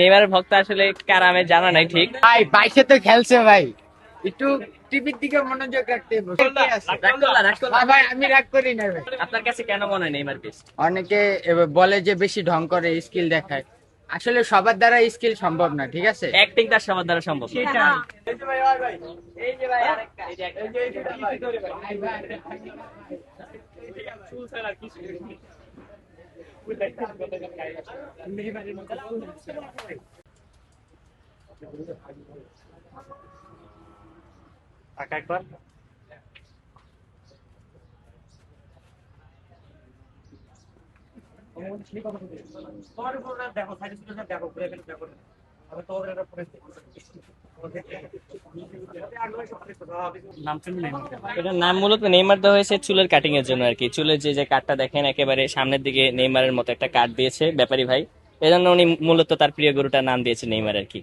নেইমারের ভক্ত আসলে কারা আমি জানা নাই ঠিক। ভাই 22-এ তো খেলছে ভাই, একটু টিভির দিকে মনোযোগ রাখতে হবে। ভাই আমি রাগ করি না ভাই। আপনার কাছে কেন মনে হয় নেইমার বেস্ট? অনেকে এবার বলে যে বেশি ঢং করে, স্কিল দেখায়। আসলে সবার দ্বারা স্কিল সম্ভব না, ঠিক আছে? অ্যাক্টিং তার সবার দ্বারা সম্ভব না। একবার এটার নাম মূলত নেইমার দেওয়া হয়েছে চুলের কাটিং এর জন্য আর কি। চুলের যে যে কাটটা দেখেন একেবারে সামনের দিকে নেইমারের মতো একটা কাট দিয়েছে ব্যাপারী ভাই, এজন্য উনি মূলত তার প্রিয় গরুটার নাম দিয়েছে নেইমার আর কি।